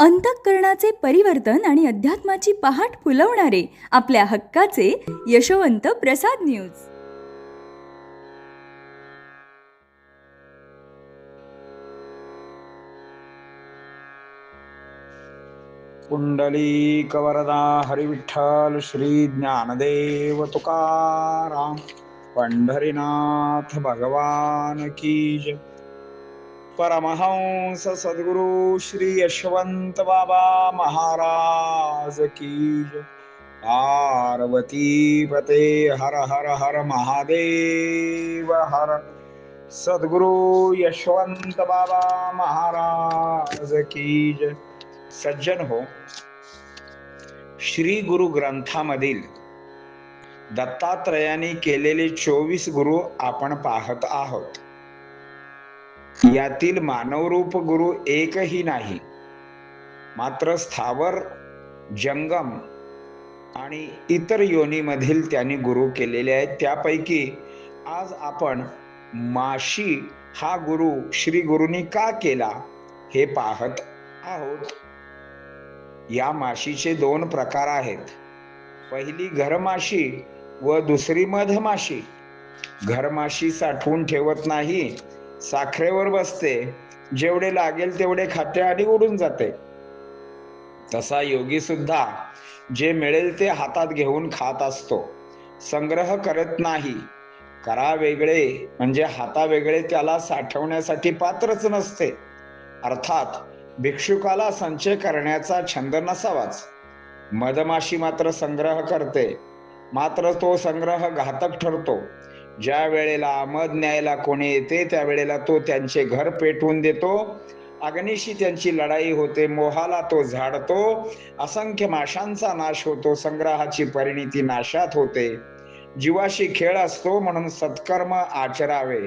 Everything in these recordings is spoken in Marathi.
अंतःकरणाचे परिवर्तन आणि अध्यात्माची पहाट फुलवणारे आपल्या हक्काचे यशवंत प्रसाद न्यूज. पुंडलिक वरदा हरिविठ्ठल श्री ज्ञानदेव तुकाराम पंढरीनाथ भगवान की जय. परमहंस सद्गुरु श्री यशवंत बाबा महाराज की जय. पार्वती पते हर हर हर महादेव हर. सद्गुरु यशवंत बाबा महाराज की जय. सज्जन हो, श्री गुरु ग्रंथामधील दत्तात्रयाने केलेले 24 गुरु आपण पाहत आहोत. यातील मानवरूप गुरु एकही नाही, मात्र स्थावर, जंगम आणि इतर योनीमधील त्यांनी गुरु केलेले आहेत. त्यापैकी आज आपण माशी हा गुरु श्री गुरुनी का केला हे पाहत आहोत. या माशीचे 2 प्रकार आहेत. पहिली घरमाशी व दुसरी मधमाशी. घरमाशी साठवून ठेवत नाही, साखरेवर बसते, जेवढे लागेल तेवढे खाते आणि उडून जाते. तसा योगी सुद्धा जे मिळेल ते हातात घेऊन खात असतो, संग्रह करत नाही. करा वेगळे म्हणजे हाता वेगळे त्याला साठवण्यासाठी पात्रच नसते. अर्थात भिक्षुकाला संचय करण्याचा छंद नसावाच. मधमाशी मात्र संग्रह करते, मात्र तो संग्रह घातक ठरतो. ज्या वेळेला मध न्यायला कोणी येते त्यावेळेला तो त्यांचे घर पेटवून देतो. अग्नीशी त्यांची लढाई होते, मोहाला तो झाडतो. असंख्य माशांचा नाश होतो, संग्रहाची परिणिती नाशात होते. जीवाशी खेळ असतो, म्हणून सत्कर्म आचरावे,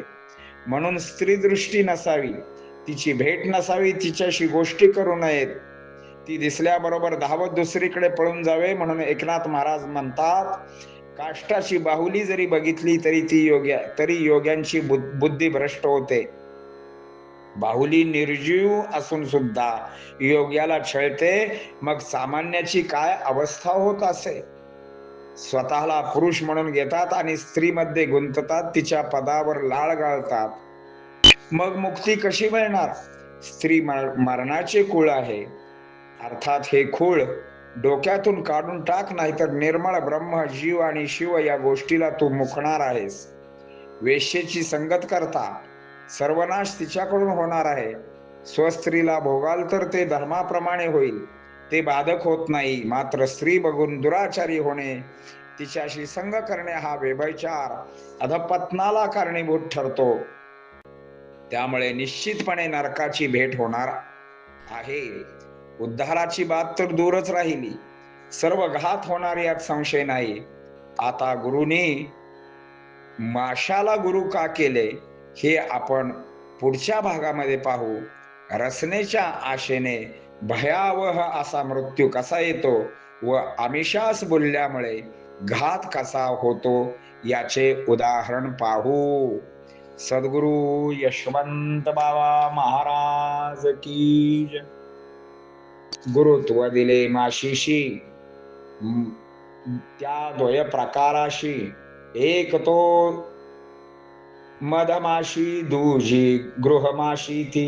म्हणून स्त्री दृष्टी नसावी, तिची भेट नसावी, तिच्याशी गोष्टी करू नयेत, ती दिसल्याबरोबर धावत दुसरीकडे पळून जावे. म्हणून एकनाथ महाराज म्हणतात, काष्टाची बाहुली जरी बघितली तरी योग्यांची बुद्धी भ्रष्ट होते. बाहुली निर्जीव असून सुद्धा योग्याला छळते, मग सामान्याची काय अवस्था होत असे. स्वतःला पुरुष म्हणून घेतात आणि स्त्रीमध्ये गुंततात, तिच्या पदावर लाळ गाळतात. मग मुक्ती कशी मिळणार? स्त्री मरणाचे खूळ आहे. अर्थात हे खूळ डोक्यातून काढून टाक, नाहीतर निर्मळ ब्रह्म, जीव आणि शिव या गोष्टीला तू मुकणार आहेस. वेश्येची संगत करता सर्वनाश तिच्याकडून होणार आहे. स्वस्त्रीला भोगाल तर ते धर्माप्रमाणे होईल, ते बाधक होत नाही. मात्र स्त्री बघून दुराचारी होणे, तिच्याशी संग करणे हा व्यभिचार अधपतनाला कारणीभूत ठरतो. त्यामुळे निश्चितपणे नरकाची भेट होणार आहे. उद्धाराची बात तर दूरच राहिली, सर्व घात होणार यात संशय नाही. आता गुरुनी माशाला गुरु का केले हे आपण पुढच्या भागामध्ये पाहू. रचनेच्या आशेने भयावह असा मृत्यू कसा येतो व आमिषास बोलल्यामुळे घात कसा होतो याचे उदाहरण पाहू. सद्गुरु यशवंत बाबा महाराज की जय. गुरुत्व दिले माशीशी, त्या 2 प्रकाराशी. एक तो मधमाशी, दुजी गृहमाशी ती.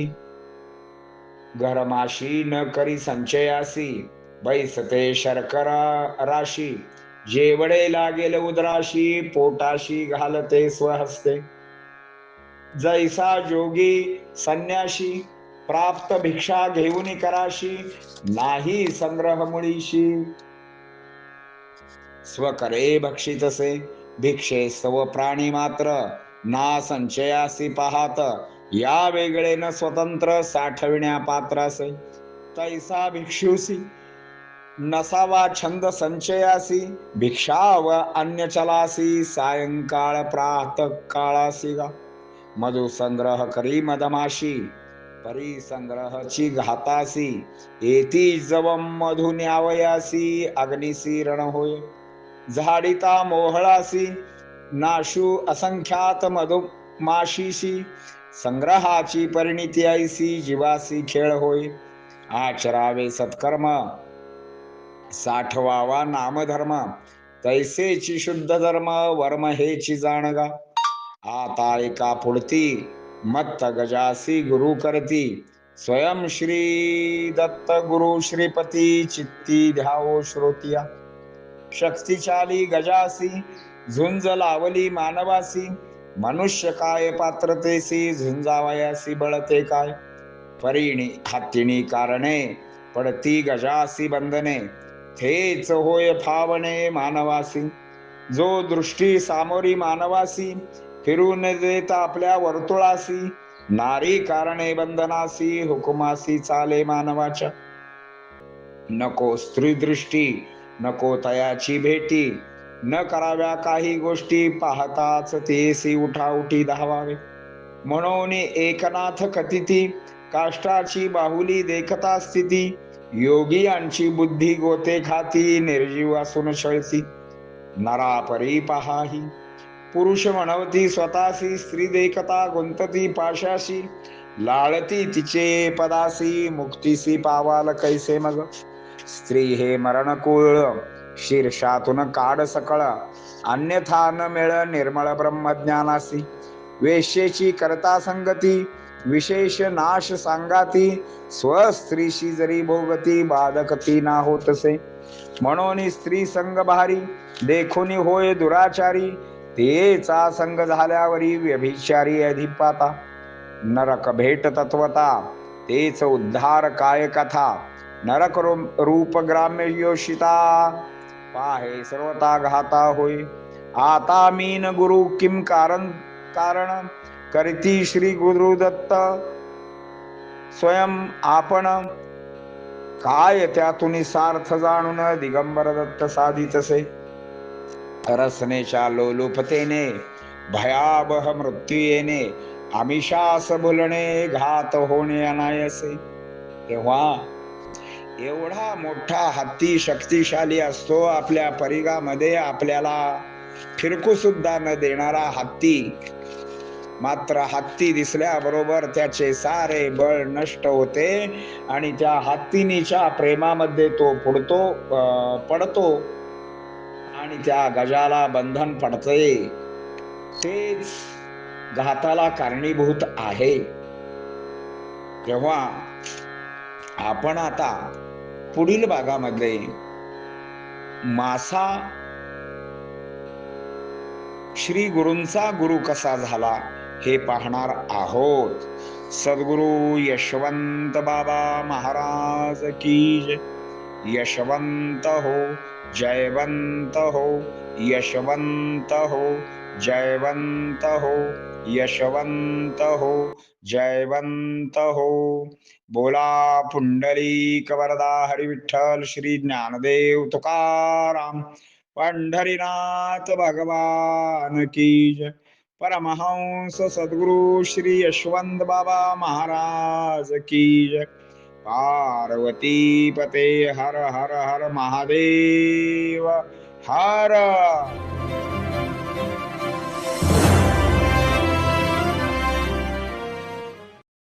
घरमाशी न करी संचयासी, बैसते शर्करा राशी. जेवढे लागेल उदराशी, पोटाशी घालते स्वहस्ते. जैसा जोगी संन्याशी, प्राप्त भिक्षा घेऊन कराशी, नाही संग्रह मुळीशी. स्वकरे भक्षितसे, भिक्षे सव प्राणी मात्र, ना संचयासी पाहात, या वेगळे न स्वतंत्र साठविण्या पात्रासे. तैसा भिक्षुसी नसावा छंद संचयासी, भिक्षा व अन्य चलासी, सायंकाळ प्रातः काळासी गा. मधु संग्रह करी मधमाशी, परी संग्रहची घातासी. येती जवम मधु न्यावयासी, अग्निसी रण होय. झाडिता मोहळासी, नाशू असंख्यात मधुमाशीशी. संग्रहाची परिणिती ऐसी, जीवासी खेळ होय. आचरावे सत्कर्म, साठवावा नामधर्म, तैसेची शुद्ध धर्म वर्म हेची जाणगा. आता एका पुढती मत्त गजासी गुरु करती, स्वयं श्री दत्त गुरु श्रीपती चित्ती ध्यावो श्रोतिया. शक्तिशाली गजासी झुंज लावली मानवासी, मनुष्य काय पात्रतेसी झुंजावयासी बळते काय. परीणी हत्तीणी कारणे पडती गजासी बंधने, थेच होय फावणे मानवासी. जो दृष्टी सामोरी मानवासी, फिरून देत आपल्या वर्तुळासी, नारी कारणे बंधनासी हुकुमासी चाले मानवाच्या. नको स्त्री दृष्टी नको तयाची भेटी, न कराव्या काही गोष्टी पाहताच तेसी उठाउठी धावावे. म्हणून एकनाथ कथिती, काष्टाची बाहुली देखता स्थिती, योगियांची बुद्धी गोते खाती, निर्जीव असून छळती. नरापरी पहाही पुरुष म्हणवती स्वतःसी, स्त्री देखता गुंतती पाशाशी, लाळती तिचे पदासी, मुक्तीसी पावाल कैसे मग. स्त्री हे मरणकुळ शीर्षातून काढ सकळ, अन्यथा न मिळ निर्मळ ब्रह्मज्ञानासी. वेश्येची करता संगती विशेष नाश सांगाती, स्वस्त्रीशी जरी भोगती बाधकती ना होतसे. म्हणून स्त्री संग भारी देखून होय दुराचारी, तेचा संग झाल्यावरी व्यभिचारी अधिपाता. नरक भेट तत्वता तेच उद्धार काय कथा, नरक रूप ग्राम्य योषिता, पाहे सर्वता घाता होय. आता मीन गुरु किम कारण कारण, करती श्री गुरुदत्त स्वयं आपण. काय त्यातून सार्थ जाणून दिगंबर दत्त साधितसे. रसनेच्या लोलुपतेने भयावह मृत्यू येणे, आमिषास भुलणे घात होणे अनायसे. तेव्हा एवढा मोठा हत्ती शक्तिशाली असतो, आपल्या परिघामध्ये आपल्याला फिरकू सुद्धा न देणारा हत्ती. मात्र हत्ती दिसल्याबरोबर त्याचे सारे बळ नष्ट होते आणि त्या हत्तीनीच्या प्रेमामध्ये तो पडतो आणि त्या गजाला बंधन पडते. तेच घाताला कारणीभूत आहे. तेव्हा आपण आता पुढील भागामध्ये मासा श्री गुरूंचा गुरु कसा झाला हे पाहणार आहोत. सद्गुरु यशवंत बाबा महाराज की जय. यशवंत हो जयवंत हो, यशवंत हो जयवंत हो, यशवंत हो जयवंत हो. बोला पुंडलिक वरदा हरी विठ्ठल श्री ज्ञानदेव तुकाराम पंढरीनाथ भगवान की जय. परमहंस सद्गुरु श्री यशवंत बाबा महाराज की जय. पार्वती पते हर हर हर महादेव हर.